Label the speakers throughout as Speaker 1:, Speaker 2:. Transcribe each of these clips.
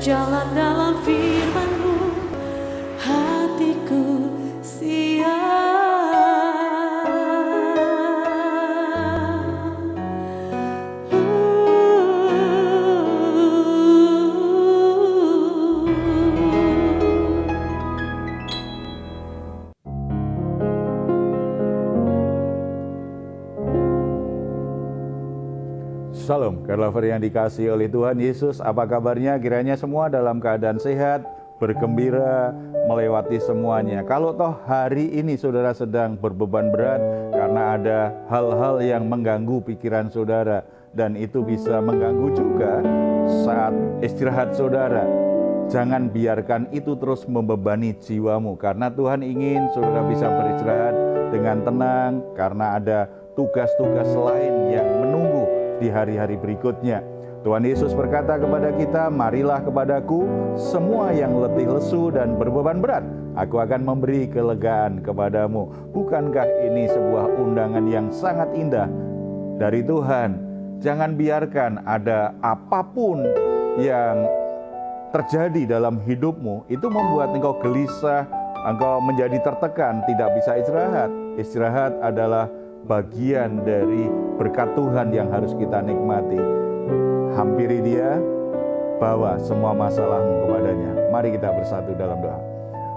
Speaker 1: berjalan dalam firman-Mu, hatiku siap.
Speaker 2: Shalom, God lover yang dikasihi oleh Tuhan Yesus. Apa kabarnya? Kiranya semua dalam keadaan sehat, bergembira, melewati semuanya. Kalau toh hari ini saudara sedang berbeban berat karena ada hal-hal yang mengganggu pikiran saudara, dan itu bisa mengganggu juga saat istirahat saudara, jangan biarkan itu terus membebani jiwamu, karena Tuhan ingin saudara bisa beristirahat dengan tenang karena ada tugas-tugas lain yang menunggu di hari-hari berikutnya. Tuhan Yesus berkata kepada kita, marilah kepadaku semua yang letih lesu dan berbeban berat, aku akan memberi kelegaan kepadamu. Bukankah ini sebuah undangan yang sangat indah dari Tuhan? Jangan biarkan ada apapun yang terjadi dalam hidupmu itu membuat engkau gelisah, engkau menjadi tertekan, tidak bisa istirahat. Istirahat adalah bagian dari berkat Tuhan yang harus kita nikmati. Hampiri Dia, bawa semua masalahmu kepadanya. Mari kita bersatu dalam doa.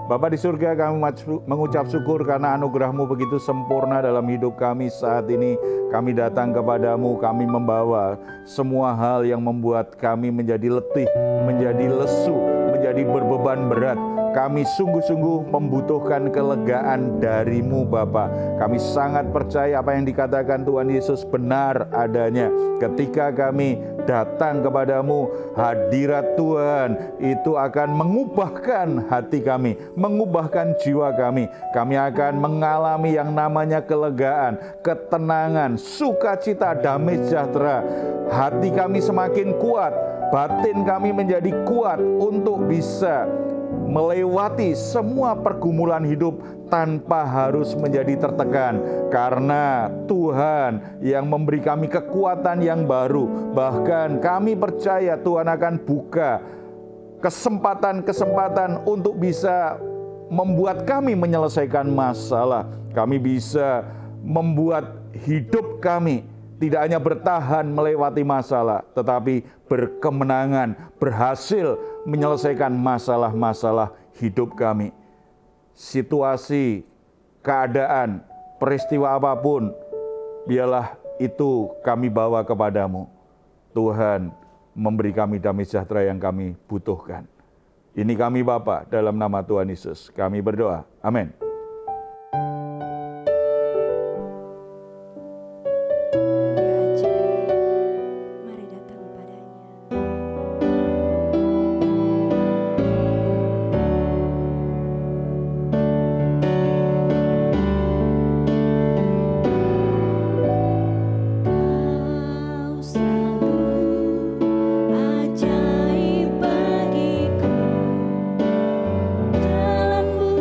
Speaker 2: Bapa di surga, kami mengucap syukur karena anugerah-Mu begitu sempurna dalam hidup kami saat ini. Kami datang kepadamu, kami membawa semua hal yang membuat kami menjadi letih, menjadi lesu, menjadi berbeban berat. Kami sungguh-sungguh membutuhkan kelegaan dari-Mu Bapa. Kami sangat percaya apa yang dikatakan Tuhan Yesus benar adanya. Ketika kami datang kepadamu, hadirat Tuhan itu akan mengubahkan hati kami, mengubahkan jiwa kami. Kami akan mengalami yang namanya kelegaan, ketenangan, sukacita, damai sejahtera. Hati kami semakin kuat, batin kami menjadi kuat untuk bisa melewati semua pergumulan hidup tanpa harus menjadi tertekan, karena Tuhan yang memberi kami kekuatan yang baru. Bahkan kami percaya Tuhan akan buka kesempatan-kesempatan untuk bisa membuat kami menyelesaikan masalah. Kami bisa membuat hidup kami tidak hanya bertahan melewati masalah, tetapi berkemenangan, berhasil menyelesaikan masalah-masalah hidup kami. Situasi, keadaan, peristiwa apapun, biarlah itu kami bawa kepadamu. Tuhan memberi kami damai sejahtera yang kami butuhkan. Ini kami Bapa, dalam nama Tuhan Yesus kami berdoa. Amin.
Speaker 1: Ajaib bagiku, jalanmu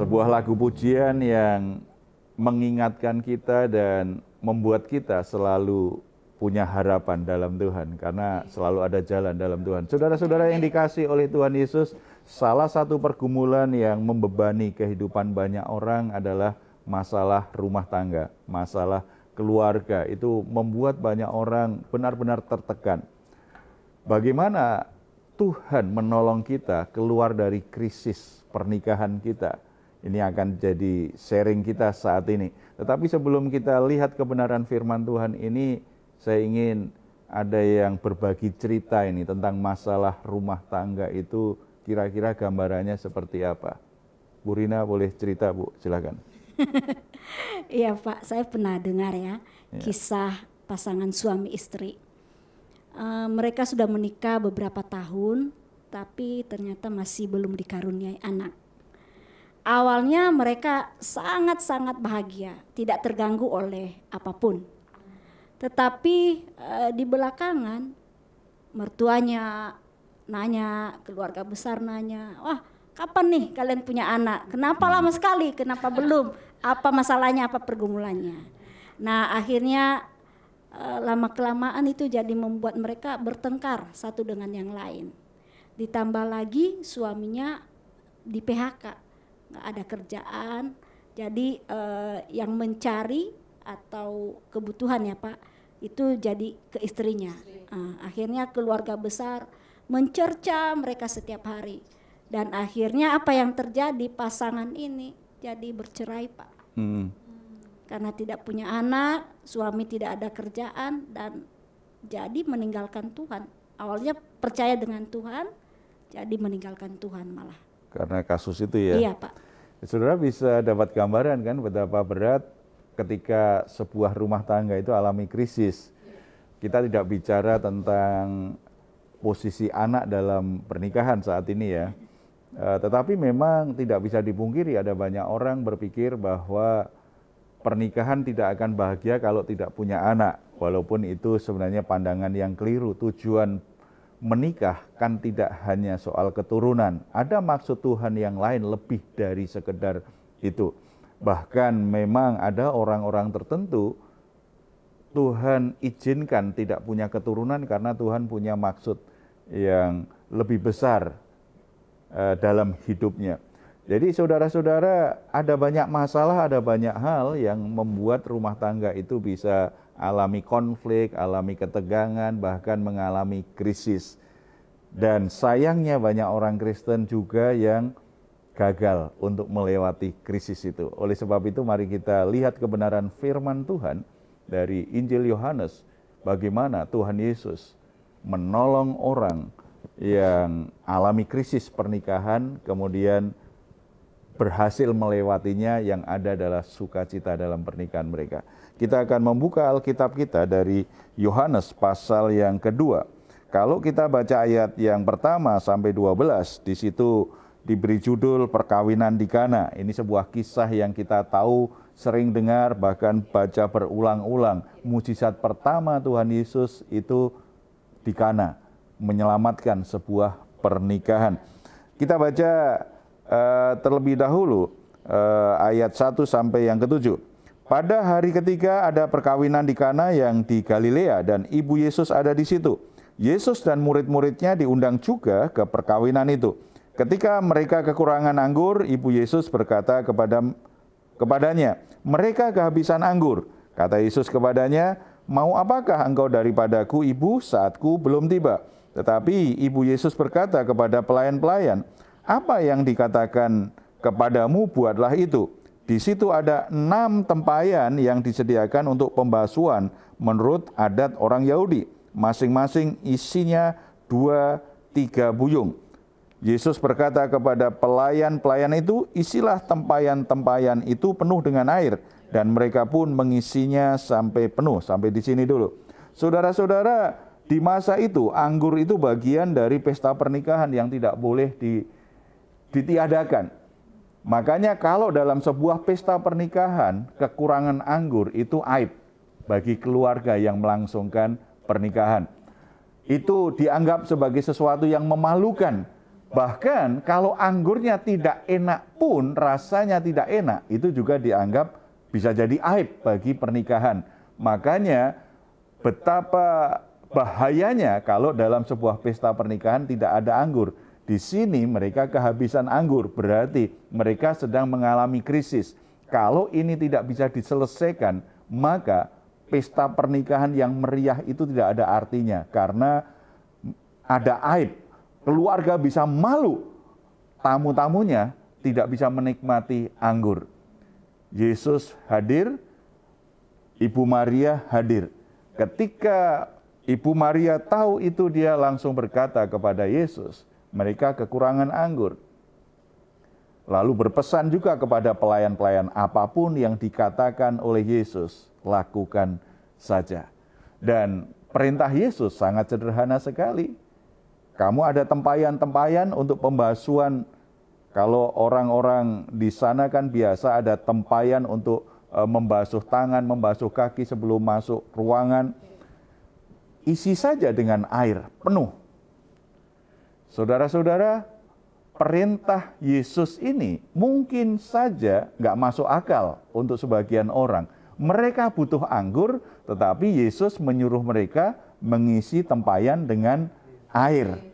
Speaker 2: sebuah lagu pujian yang mengingatkan kita dan membuat kita selalu punya harapan dalam Tuhan, karena selalu ada jalan dalam Tuhan. Saudara-saudara yang dikasihi oleh Tuhan Yesus, salah satu pergumulan yang membebani kehidupan banyak orang adalah masalah rumah tangga, masalah keluarga. Itu membuat banyak orang benar-benar tertekan. Bagaimana Tuhan menolong kita keluar dari krisis pernikahan kita? Ini akan jadi sharing kita saat ini. Tetapi sebelum kita lihat kebenaran firman Tuhan ini, saya ingin ada yang berbagi cerita ini tentang masalah rumah tangga itu, kira-kira gambarannya seperti apa. Bu Rina boleh cerita, Bu, silakan.
Speaker 3: Iya Pak, saya pernah dengar ya kisah pasangan suami istri. Mereka sudah menikah beberapa tahun, tapi ternyata masih belum dikaruniai anak. Awalnya mereka sangat-sangat bahagia, tidak terganggu oleh apapun. Tetapi di belakangan mertuanya nanya, keluarga besar nanya, wah kapan nih kalian punya anak? Kenapa lama sekali? Kenapa belum? Apa masalahnya? Apa pergumulannya? Nah akhirnya lama-kelamaan itu jadi membuat mereka bertengkar satu dengan yang lain. Ditambah lagi suaminya di PHK. Nggak ada kerjaan, jadi yang mencari atau kebutuhan ya Pak, itu jadi ke istrinya. Akhirnya keluarga besar mencerca mereka setiap hari. Dan akhirnya apa yang terjadi, pasangan ini jadi bercerai Pak. Karena tidak punya anak, suami tidak ada kerjaan, dan jadi meninggalkan Tuhan. Awalnya percaya dengan Tuhan, jadi meninggalkan Tuhan malah.
Speaker 2: Karena kasus itu ya.
Speaker 3: Iya Pak.
Speaker 2: Saudara bisa dapat gambaran kan betapa berat ketika sebuah rumah tangga itu alami krisis. Kita tidak bicara tentang posisi anak dalam pernikahan saat ini ya. Tetapi memang tidak bisa dipungkiri ada banyak orang berpikir bahwa pernikahan tidak akan bahagia kalau tidak punya anak. Walaupun itu sebenarnya pandangan yang keliru. Tujuan menikah kan tidak hanya soal keturunan, ada maksud Tuhan yang lain lebih dari sekedar itu. Bahkan memang ada orang-orang tertentu Tuhan izinkan tidak punya keturunan karena Tuhan punya maksud yang lebih besar dalam hidupnya. Jadi saudara-saudara, ada banyak masalah, ada banyak hal yang membuat rumah tangga itu bisa alami konflik, alami ketegangan, bahkan mengalami krisis. Dan sayangnya banyak orang Kristen juga yang gagal untuk melewati krisis itu. Oleh sebab itu mari kita lihat kebenaran firman Tuhan dari Injil Yohanes, bagaimana Tuhan Yesus menolong orang yang alami krisis pernikahan, kemudian berhasil melewatinya, yang ada adalah sukacita dalam pernikahan mereka. Kita akan membuka Alkitab kita dari Yohanes pasal yang kedua. Kalau kita baca ayat yang pertama sampai 12, di situ diberi judul perkawinan di Kana. Ini sebuah kisah yang kita tahu, sering dengar, bahkan baca berulang-ulang. Mujizat pertama Tuhan Yesus itu di Kana, menyelamatkan sebuah pernikahan. Kita baca terlebih dahulu ayat 1 sampai yang ke-7. Pada hari ketiga ada perkawinan di Kana yang di Galilea dan ibu Yesus ada di situ. Yesus dan murid-muridnya diundang juga ke perkawinan itu. Ketika mereka kekurangan anggur, ibu Yesus berkata kepadanya, "Mereka kehabisan anggur." Kata Yesus kepadanya, "Mau apakah engkau daripadaku, ibu, saatku belum tiba?" Tetapi ibu Yesus berkata kepada pelayan-pelayan, "Apa yang dikatakan kepadamu, buatlah itu." Di situ ada 6 tempayan yang disediakan untuk pembasuhan menurut adat orang Yahudi. Masing-masing isinya 2-3 buyung. Yesus berkata kepada pelayan-pelayan itu, "Isilah tempayan-tempayan itu penuh dengan air." Dan mereka pun mengisinya sampai penuh. Sampai di sini dulu. Saudara-saudara, di masa itu anggur itu bagian dari pesta pernikahan yang tidak boleh ditiadakan. Makanya kalau dalam sebuah pesta pernikahan kekurangan anggur itu aib bagi keluarga yang melangsungkan pernikahan. Itu dianggap sebagai sesuatu yang memalukan Bahkan kalau anggurnya tidak enak pun, rasanya tidak enak, itu juga dianggap bisa jadi aib bagi pernikahan. Makanya betapa bahayanya kalau dalam sebuah pesta pernikahan tidak ada anggur. Di sini mereka kehabisan anggur, berarti mereka sedang mengalami krisis. Kalau ini tidak bisa diselesaikan, maka pesta pernikahan yang meriah itu tidak ada artinya, karena ada aib. Keluarga bisa malu, tamu-tamunya tidak bisa menikmati anggur. Yesus hadir, Ibu Maria hadir. Ketika Ibu Maria tahu itu, dia langsung berkata kepada Yesus, mereka kekurangan anggur. Lalu berpesan juga kepada pelayan-pelayan, apapun yang dikatakan oleh Yesus, lakukan saja. Dan perintah Yesus sangat sederhana sekali. Kamu ada tempayan-tempayan untuk pembasuhan. Kalau orang-orang di sana kan biasa ada tempayan untuk membasuh tangan, membasuh kaki sebelum masuk ruangan. Isi saja dengan air penuh. Saudara-saudara, perintah Yesus ini mungkin saja nggak masuk akal untuk sebagian orang. Mereka butuh anggur, tetapi Yesus menyuruh mereka mengisi tempayan dengan air.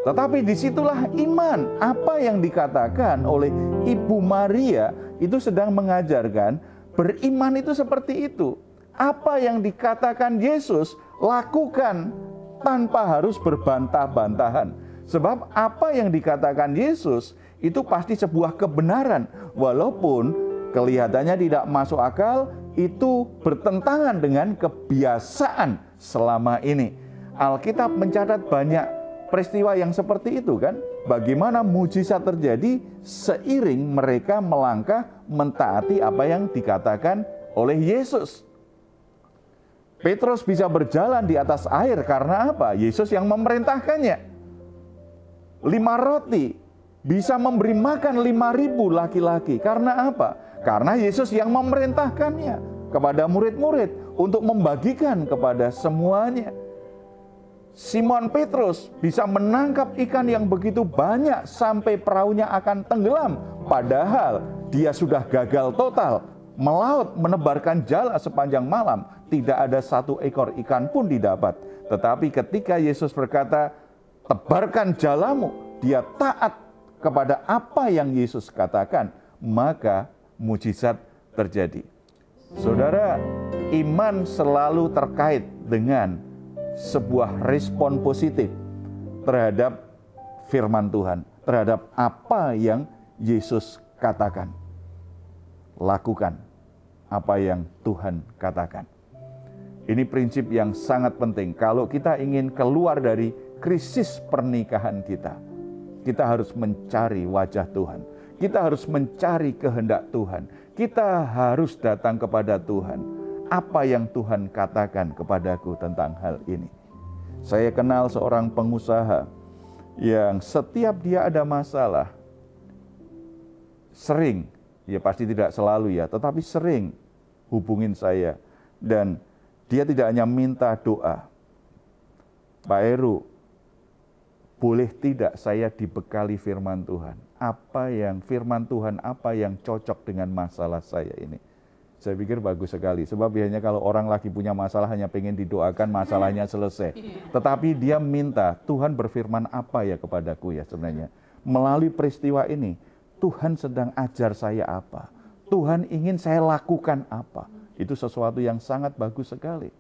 Speaker 2: Tetapi disitulah iman. Apa yang dikatakan oleh Ibu Maria itu sedang mengajarkan beriman itu seperti itu. Apa yang dikatakan Yesus, lakukan tanpa harus berbantah-bantahan. Sebab apa yang dikatakan Yesus itu pasti sebuah kebenaran. Walaupun kelihatannya tidak masuk akal, itu bertentangan dengan kebiasaan selama ini. Alkitab mencatat banyak peristiwa yang seperti itu kan. Bagaimana mujizat terjadi seiring mereka melangkah mentaati apa yang dikatakan oleh Yesus. Petrus bisa berjalan di atas air karena apa? Yesus yang memerintahkannya. 5 roti bisa memberi makan 5.000 laki-laki. Karena apa? Karena Yesus yang memerintahkannya kepada murid-murid untuk membagikan kepada semuanya. Simon Petrus bisa menangkap ikan yang begitu banyak sampai perahunya akan tenggelam. Padahal dia sudah gagal total. Melaut, menebarkan jala sepanjang malam. Tidak ada satu ekor ikan pun didapat. Tetapi ketika Yesus berkata, tebarkan jalamu, dia taat kepada apa yang Yesus katakan. Maka mujizat terjadi. Saudara, iman selalu terkait dengan sebuah respon positif terhadap firman Tuhan, terhadap apa yang Yesus katakan. Lakukan apa yang Tuhan katakan. Ini prinsip yang sangat penting. Kalau kita ingin keluar dari krisis pernikahan kita harus mencari wajah Tuhan. Kita harus mencari kehendak Tuhan. Kita harus datang kepada Tuhan. Apa yang Tuhan katakan kepadaku tentang hal ini? Saya kenal seorang pengusaha yang setiap dia ada masalah, sering, ya pasti tidak selalu ya, tetapi sering hubungin saya. Dan dia tidak hanya minta doa, Pak Heru, boleh tidak saya dibekali firman Tuhan? Apa yang firman Tuhan, apa yang cocok dengan masalah saya ini? Saya pikir bagus sekali, sebab biasanya kalau orang lagi punya masalah hanya pengen didoakan masalahnya selesai. Tetapi dia minta, Tuhan berfirman apa ya kepadaku ya sebenarnya. Melalui peristiwa ini, Tuhan sedang ajar saya apa? Tuhan ingin saya lakukan apa? Itu sesuatu yang sangat bagus sekali.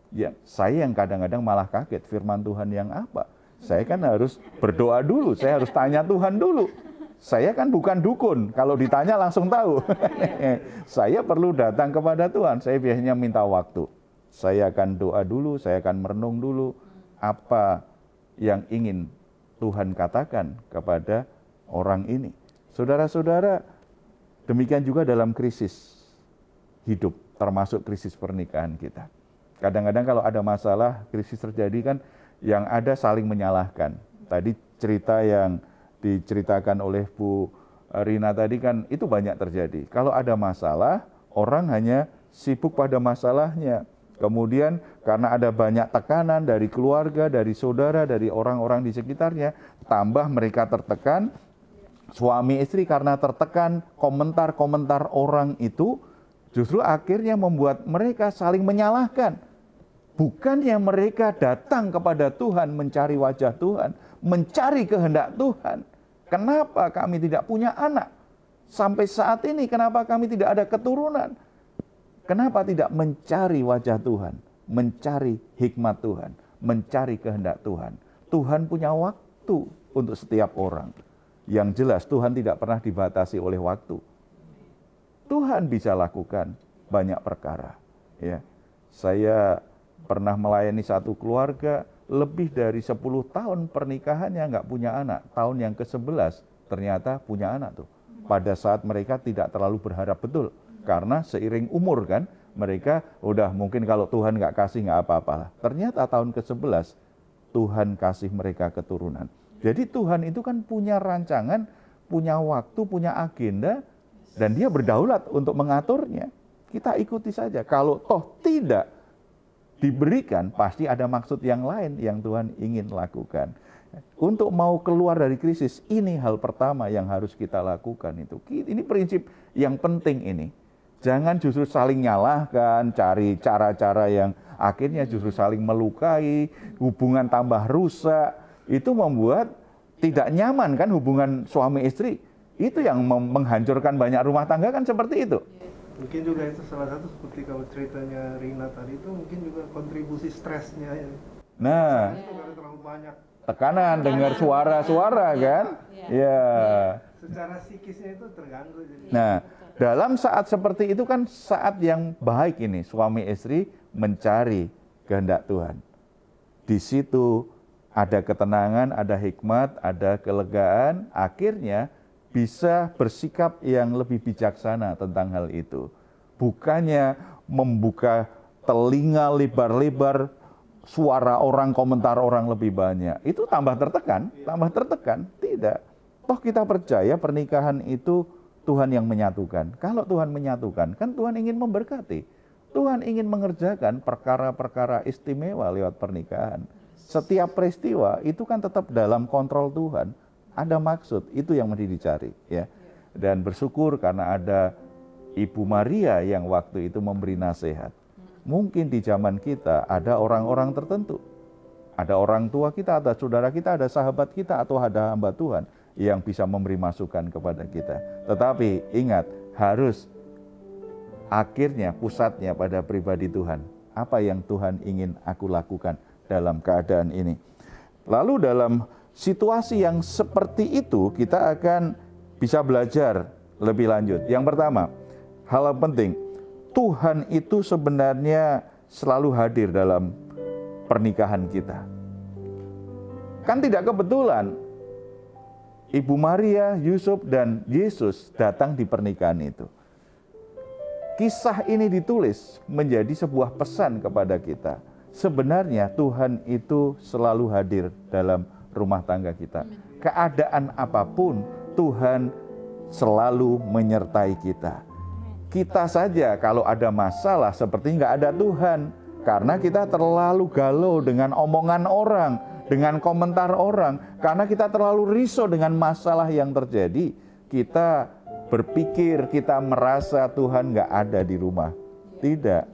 Speaker 2: Ya, saya yang kadang-kadang malah kaget, firman Tuhan yang apa? Saya kan harus berdoa dulu, saya harus tanya Tuhan dulu. Saya kan bukan dukun, kalau ditanya langsung tahu. Saya perlu datang kepada Tuhan, saya biasanya minta waktu. Saya akan doa dulu, saya akan merenung dulu apa yang ingin Tuhan katakan kepada orang ini. Saudara-saudara, demikian juga dalam krisis hidup, termasuk krisis pernikahan kita. Kadang-kadang kalau ada masalah, krisis terjadi kan yang ada saling menyalahkan. Tadi cerita yang diceritakan oleh Bu Rina tadi kan itu banyak terjadi. Kalau ada masalah, orang hanya sibuk pada masalahnya. Kemudian karena ada banyak tekanan dari keluarga, dari saudara, dari orang-orang di sekitarnya, tambah mereka tertekan. Suami istri karena tertekan komentar-komentar orang itu, justru akhirnya membuat mereka saling menyalahkan. Bukannya mereka datang kepada Tuhan, mencari wajah Tuhan, mencari kehendak Tuhan. Kenapa kami tidak punya anak? Sampai saat ini kenapa kami tidak ada keturunan? Kenapa tidak mencari wajah Tuhan, mencari hikmat Tuhan, mencari kehendak Tuhan? Tuhan punya waktu untuk setiap orang. Yang jelas Tuhan tidak pernah dibatasi oleh waktu. Tuhan bisa lakukan banyak perkara. Ya, saya pernah melayani satu keluarga lebih dari 10 tahun pernikahannya nggak punya anak. Tahun yang ke-11 ternyata punya anak tuh. Pada saat mereka tidak terlalu berharap betul. Karena seiring umur kan, mereka udah mungkin kalau Tuhan nggak kasih nggak apa-apa. Ternyata tahun ke-11 Tuhan kasih mereka keturunan. Jadi Tuhan itu kan punya rancangan, punya waktu, punya agenda, dan dia berdaulat untuk mengaturnya. Kita ikuti saja. Kalau toh tidak diberikan, pasti ada maksud yang lain yang Tuhan ingin lakukan. Untuk mau keluar dari krisis, ini hal pertama yang harus kita lakukan itu. Ini prinsip yang penting ini. Jangan justru saling nyalahkan, cari cara-cara yang akhirnya justru saling melukai, hubungan tambah rusak. Itu membuat tidak nyaman kan hubungan suami istri. Itu yang menghancurkan banyak rumah tangga kan seperti itu.
Speaker 4: Mungkin juga itu salah satu seperti kalau ceritanya Rina tadi itu mungkin juga kontribusi stresnya ya.
Speaker 2: Nah,
Speaker 4: Itu karena terlalu banyak.
Speaker 2: tekanan, dengar suara-suara kan? Ya.
Speaker 4: Secara psikisnya itu terganggu. Jadi.
Speaker 2: Nah, dalam saat seperti itu kan saat yang baik ini suami istri mencari kehendak Tuhan. Di situ ada ketenangan, ada hikmat, ada kelegaan, akhirnya bisa bersikap yang lebih bijaksana tentang hal itu. Bukannya membuka telinga lebar-lebar, suara orang, komentar orang lebih banyak. Itu tambah tertekan. Tidak. Toh kita percaya pernikahan itu Tuhan yang menyatukan. Kalau Tuhan menyatukan, kan Tuhan ingin memberkati. Tuhan ingin mengerjakan perkara-perkara istimewa lewat pernikahan. Setiap peristiwa itu kan tetap dalam kontrol Tuhan. Ada maksud, itu yang mesti dicari. Ya. Dan bersyukur karena ada Ibu Maria yang waktu itu memberi nasihat. Mungkin di zaman kita ada orang-orang tertentu. Ada orang tua kita, ada saudara kita, ada sahabat kita, atau ada hamba Tuhan yang bisa memberi masukan kepada kita. Tetapi ingat, harus akhirnya pusatnya pada pribadi Tuhan. Apa yang Tuhan ingin aku lakukan dalam keadaan ini. Lalu dalam situasi yang seperti itu kita akan bisa belajar lebih lanjut. Yang pertama, hal yang penting, Tuhan itu sebenarnya selalu hadir dalam pernikahan kita. Kan tidak kebetulan Ibu Maria, Yusuf, dan Yesus datang di pernikahan itu. Kisah ini ditulis menjadi sebuah pesan kepada kita. Sebenarnya Tuhan itu selalu hadir dalam rumah tangga kita. Keadaan apapun, Tuhan selalu menyertai kita. Kita saja kalau ada masalah seperti nggak ada Tuhan. Karena kita terlalu galau dengan omongan orang, dengan komentar orang. Karena kita terlalu risau dengan masalah yang terjadi. Kita berpikir, kita merasa Tuhan nggak ada di rumah. Tidak.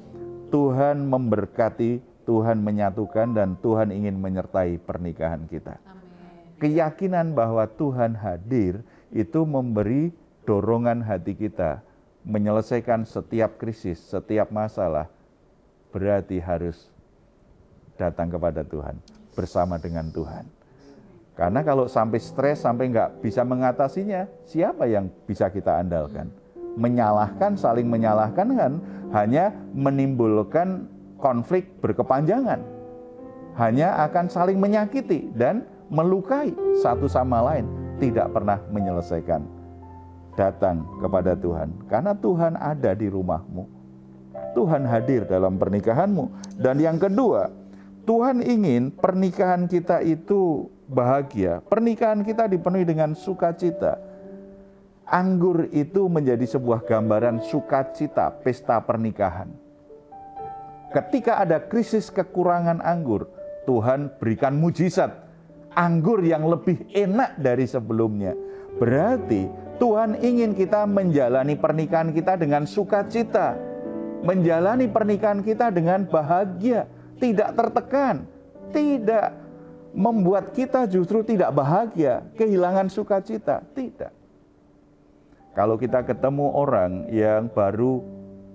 Speaker 2: Tuhan memberkati, Tuhan menyatukan, dan Tuhan ingin menyertai pernikahan kita. Keyakinan bahwa Tuhan hadir itu memberi dorongan hati kita menyelesaikan setiap krisis, setiap masalah. Berarti harus datang kepada Tuhan, bersama dengan Tuhan. Karena kalau sampai stres, sampai nggak bisa mengatasinya, siapa yang bisa kita andalkan? Menyalahkan, saling menyalahkan kan hanya menimbulkan konflik berkepanjangan. Hanya akan saling menyakiti dan melukai satu sama lain, tidak pernah menyelesaikan. Datang kepada Tuhan, karena Tuhan ada di rumahmu. Tuhan hadir dalam pernikahanmu. Dan yang kedua, Tuhan ingin pernikahan kita itu bahagia. Pernikahan kita dipenuhi dengan sukacita. Anggur itu menjadi sebuah gambaran sukacita, pesta pernikahan. Ketika ada krisis kekurangan anggur, Tuhan berikan mujizat, anggur yang lebih enak dari sebelumnya. Berarti Tuhan ingin kita menjalani pernikahan kita dengan sukacita, menjalani pernikahan kita dengan bahagia, tidak tertekan, tidak membuat kita justru tidak bahagia, kehilangan sukacita, tidak. Kalau kita ketemu orang yang baru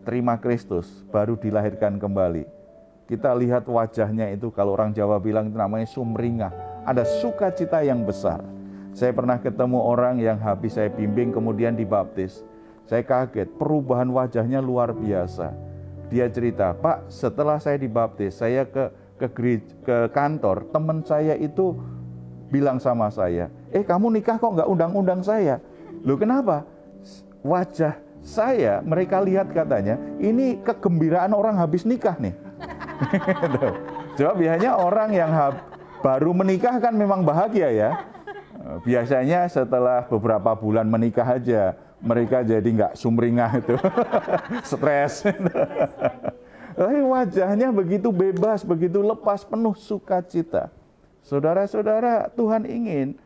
Speaker 2: terima Kristus, baru dilahirkan kembali, kita lihat wajahnya itu, kalau orang Jawa bilang itu namanya sumringah, ada sukacita yang besar. Saya pernah ketemu orang yang habis saya bimbing kemudian dibaptis. Saya kaget, perubahan wajahnya luar biasa. Dia cerita, Pak, setelah saya dibaptis, saya ke kantor, teman saya itu bilang sama saya, kamu nikah kok nggak undang-undang saya? Loh kenapa? Wajah saya, mereka lihat katanya, ini kegembiraan orang habis nikah nih. Coba biasanya orang yang baru menikah kan memang bahagia ya. Biasanya setelah beberapa bulan menikah aja, mereka jadi nggak sumringah itu, stres. Tapi wajahnya begitu bebas, begitu lepas, penuh sukacita. Saudara-saudara, Tuhan ingin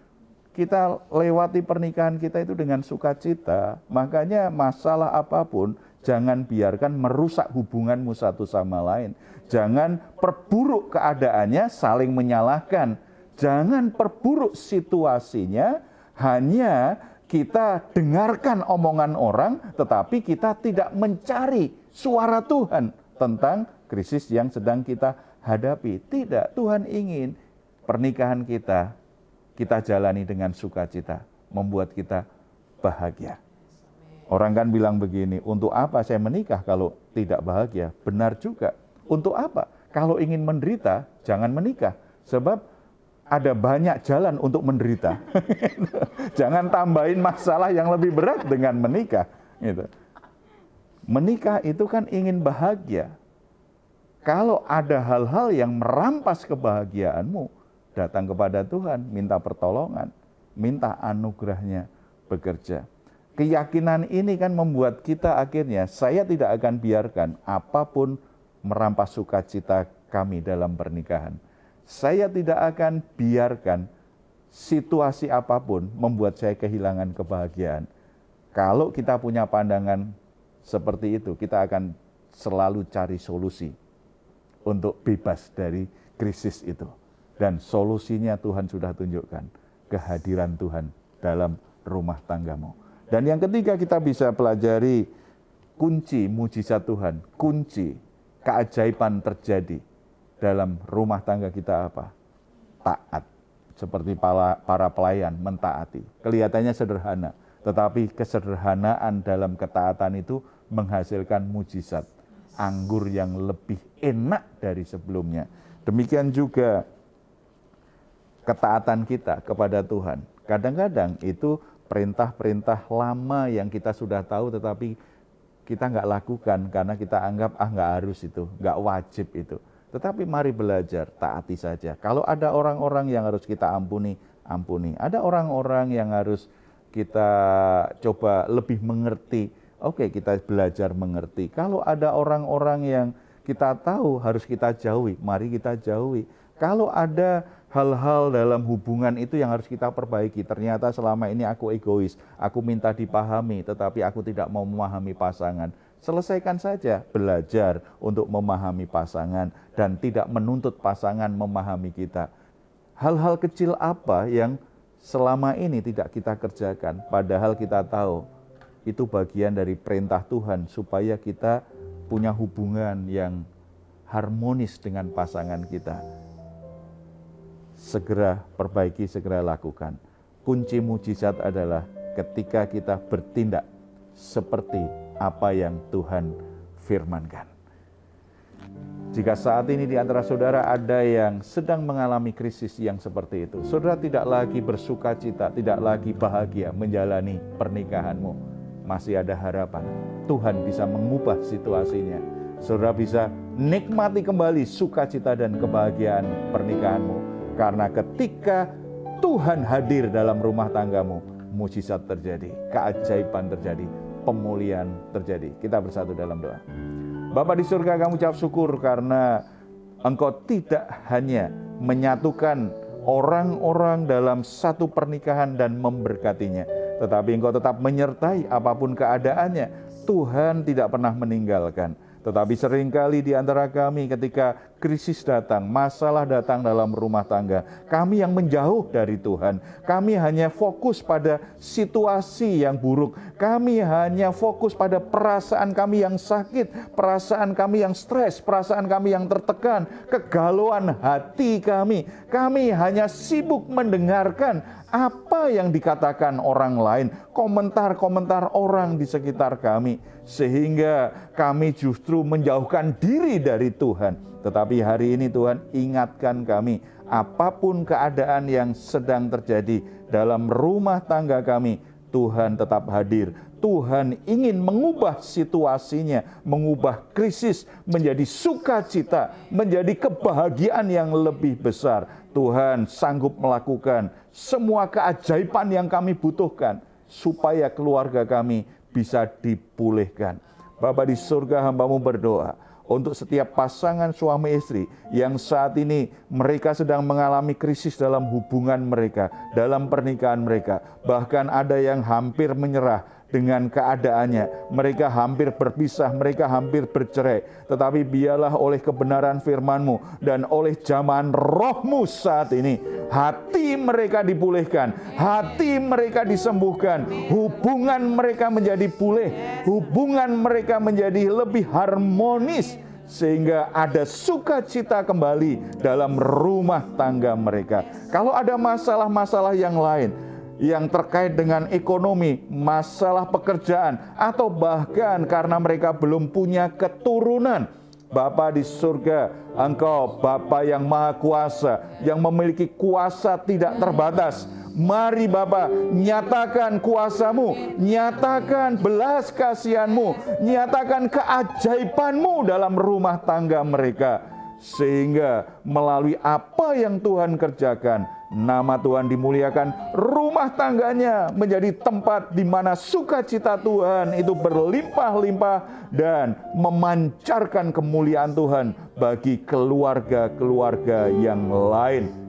Speaker 2: kita lewati pernikahan kita itu dengan sukacita. Makanya masalah apapun, jangan biarkan merusak hubunganmu satu sama lain. Jangan perburuk keadaannya, saling menyalahkan. Jangan perburuk situasinya, hanya kita dengarkan omongan orang, tetapi kita tidak mencari suara Tuhan tentang krisis yang sedang kita hadapi. Tidak, Tuhan ingin pernikahan kita jalani dengan sukacita, membuat kita bahagia. Orang kan bilang begini, untuk apa saya menikah kalau tidak bahagia? Benar juga. Untuk apa? Kalau ingin menderita, jangan menikah. Sebab ada banyak jalan untuk menderita. Jangan tambahin masalah yang lebih berat dengan menikah. Gitu. Menikah itu kan ingin bahagia. Kalau ada hal-hal yang merampas kebahagiaanmu, datang kepada Tuhan, minta pertolongan, minta anugerahnya bekerja. Keyakinan ini kan membuat kita akhirnya, saya tidak akan biarkan apapun merampas sukacita kami dalam pernikahan. Saya tidak akan biarkan situasi apapun membuat saya kehilangan kebahagiaan. Kalau kita punya pandangan seperti itu, kita akan selalu cari solusi untuk bebas dari krisis itu. Dan solusinya Tuhan sudah tunjukkan, kehadiran Tuhan dalam rumah tanggamu. Dan yang ketiga, kita bisa pelajari kunci mujizat Tuhan, kunci keajaiban terjadi dalam rumah tangga kita apa? Taat. Seperti para pelayan mentaati. Kelihatannya sederhana, tetapi kesederhanaan dalam ketaatan itu menghasilkan mujizat. Anggur yang lebih enak dari sebelumnya. Demikian juga ketaatan kita kepada Tuhan. Kadang-kadang itu perintah-perintah lama yang kita sudah tahu tetapi kita nggak lakukan karena kita anggap nggak harus itu, nggak wajib itu. Tetapi mari belajar, taati saja. Kalau ada orang-orang yang harus kita ampuni, ampuni. Ada orang-orang yang harus kita coba lebih mengerti, oke, kita belajar mengerti. Kalau ada orang-orang yang kita tahu harus kita jauhi, mari kita jauhi. Kalau ada hal-hal dalam hubungan itu yang harus kita perbaiki, ternyata selama ini aku egois, aku minta dipahami, tetapi aku tidak mau memahami pasangan. Selesaikan saja, belajar untuk memahami pasangan dan tidak menuntut pasangan memahami kita. Hal-hal kecil apa yang selama ini tidak kita kerjakan, padahal kita tahu itu bagian dari perintah Tuhan supaya kita punya hubungan yang harmonis dengan pasangan kita. Segera perbaiki, segera lakukan. Kunci mujizat adalah ketika kita bertindak seperti apa yang Tuhan firmankan. Jika saat ini di antara saudara ada yang sedang mengalami krisis yang seperti itu, saudara tidak lagi bersukacita, tidak lagi bahagia menjalani pernikahanmu, masih ada harapan. Tuhan bisa mengubah situasinya. Saudara bisa nikmati kembali sukacita dan kebahagiaan pernikahanmu. Karena ketika Tuhan hadir dalam rumah tanggamu, mujizat terjadi, keajaiban terjadi, pemulihan terjadi. Kita bersatu dalam doa. Bapa di surga, kami ucap syukur karena Engkau tidak hanya menyatukan orang-orang dalam satu pernikahan dan memberkatinya, tetapi Engkau tetap menyertai apapun keadaannya. Tuhan tidak pernah meninggalkan. Tetapi seringkali di antara kami ketika krisis datang, masalah datang dalam rumah tangga, kami yang menjauh dari Tuhan, kami hanya fokus pada situasi yang buruk, kami hanya fokus pada perasaan kami yang sakit, perasaan kami yang stres, perasaan kami yang tertekan, kegalauan hati kami hanya sibuk mendengarkan apa yang dikatakan orang lain, komentar-komentar orang di sekitar kami, sehingga kami justru menjauhkan diri dari Tuhan. Tetapi hari ini Tuhan ingatkan kami, apapun keadaan yang sedang terjadi dalam rumah tangga kami, Tuhan tetap hadir. Tuhan ingin mengubah situasinya, mengubah krisis menjadi sukacita, menjadi kebahagiaan yang lebih besar. Tuhan sanggup melakukan semua keajaiban yang kami butuhkan supaya keluarga kami bisa dipulihkan. Bapa di surga, hamba-Mu berdoa untuk setiap pasangan suami istri yang saat ini mereka sedang mengalami krisis dalam hubungan mereka, dalam pernikahan mereka. Bahkan ada yang hampir menyerah dengan keadaannya. Mereka hampir berpisah, mereka hampir bercerai. Tetapi biarlah oleh kebenaran firman-Mu dan oleh jamahan Roh-Mu saat ini, hati mereka dipulihkan, hati mereka disembuhkan, hubungan mereka menjadi pulih, hubungan mereka menjadi lebih harmonis, sehingga ada sukacita kembali dalam rumah tangga mereka. Kalau ada masalah-masalah yang lain, yang terkait dengan ekonomi, masalah pekerjaan, atau bahkan karena mereka belum punya keturunan, Bapa di surga, Engkau Bapa yang Maha Kuasa, yang memiliki kuasa tidak terbatas. Mari Bapa, nyatakan kuasa-Mu, nyatakan belas kasihan-Mu, nyatakan keajaiban-Mu dalam rumah tangga mereka, sehingga melalui apa yang Tuhan kerjakan, nama Tuhan dimuliakan, rumah tangganya menjadi tempat di mana sukacita Tuhan itu berlimpah-limpah dan memancarkan kemuliaan Tuhan bagi keluarga-keluarga yang lain.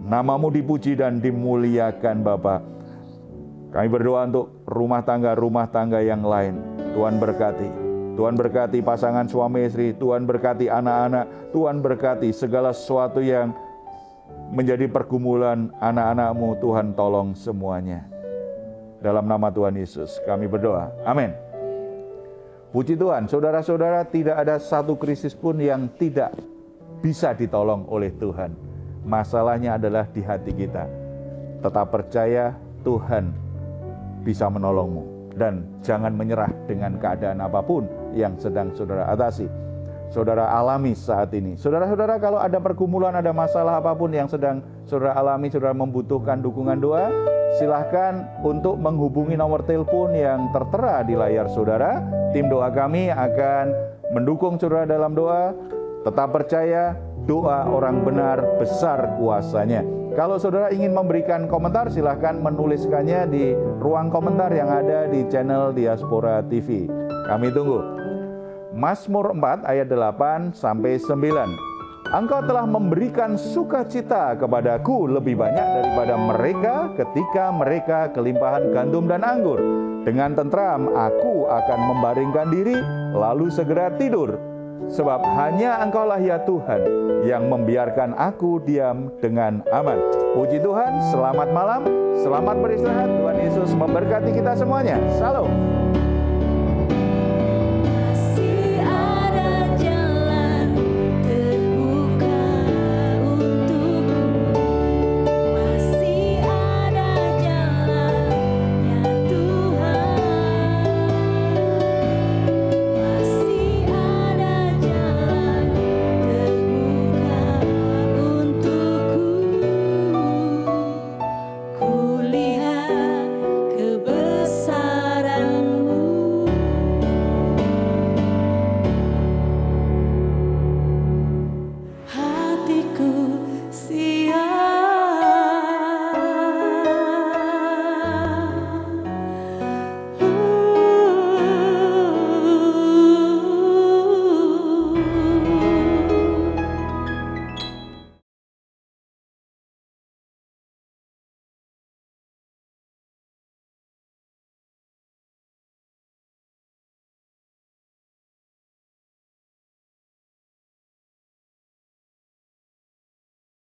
Speaker 2: Nama-Mu dipuji dan dimuliakan Bapa. Kami berdoa untuk rumah tangga yang lain. Tuhan berkati. Tuhan berkati pasangan suami istri, Tuhan berkati anak-anak, Tuhan berkati segala sesuatu yang menjadi pergumulan anak-anak-Mu. Tuhan tolong semuanya. Dalam nama Tuhan Yesus kami berdoa. Amin. Puji Tuhan, saudara-saudara, tidak ada satu krisis pun yang tidak bisa ditolong oleh Tuhan. Masalahnya adalah di hati kita. Tetap percaya Tuhan bisa menolongmu. Dan jangan menyerah dengan keadaan apapun yang sedang saudara atasi, saudara alami saat ini. Saudara-saudara, kalau ada pergumulan, ada masalah apapun yang sedang saudara alami, saudara membutuhkan dukungan doa, silahkan untuk menghubungi nomor telepon yang tertera di layar saudara. Tim doa kami akan mendukung saudara dalam doa. Tetap percaya, doa orang benar besar kuasanya. Kalau saudara ingin memberikan komentar, silahkan menuliskannya di ruang komentar yang ada di channel Diaspora TV. Kami tunggu. Mazmur 4 ayat 8-9. Engkau telah memberikan sukacita kepadaku lebih banyak daripada mereka ketika mereka kelimpahan gandum dan anggur. Dengan tentram aku akan membaringkan diri, lalu segera tidur. Sebab hanya Engkaulah ya Tuhan yang membiarkan aku diam dengan aman. Puji Tuhan, selamat malam, selamat beristirahat. Tuhan Yesus memberkati kita semuanya. Shalom.